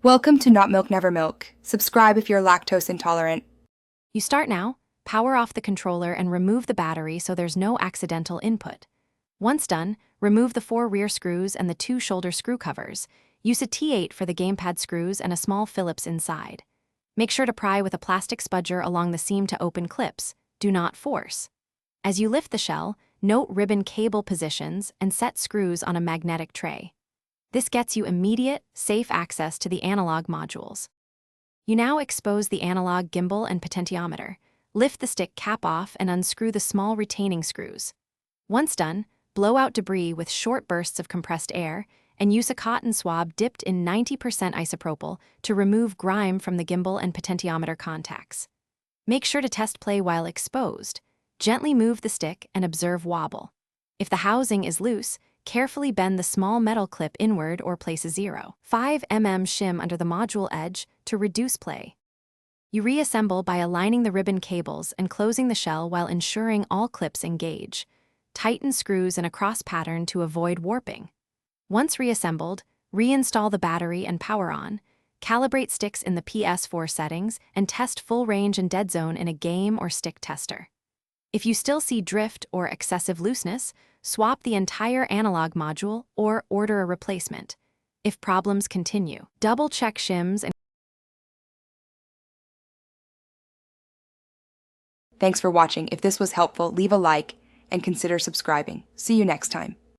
Welcome to Not Milk Never Milk. Subscribe if you're lactose intolerant. You start now, power off the controller and remove the battery so there's no accidental input. Once done, remove the 4 rear screws and the 2 shoulder screw covers. Use a T8 for the gamepad screws and a small Phillips inside. Make sure to pry with a plastic spudger along the seam to open clips. Do not force. As you lift the shell, note ribbon cable positions and set screws on a magnetic tray. This gets you immediate, safe access to the analog modules. You now expose the analog gimbal and potentiometer. Lift the stick cap off and unscrew the small retaining screws. Once done, blow out debris with short bursts of compressed air and use a cotton swab dipped in 90% isopropyl to remove grime from the gimbal and potentiometer contacts. Make sure to test play while exposed. Gently move the stick and observe wobble. If the housing is loose, carefully bend the small metal clip inward or place a 0.5 mm shim under the module edge to reduce play. You reassemble by aligning the ribbon cables and closing the shell while ensuring all clips engage. Tighten screws in a cross pattern to avoid warping. Once reassembled, reinstall the battery and power on. Calibrate sticks in the Ps4 settings and test full range and dead zone in a game or stick tester. If you still see drift or excessive looseness, swap the entire analog module or order a replacement. If problems continue, double-check shims and... Thanks for watching. If this was helpful, leave a like and consider subscribing. See you next time.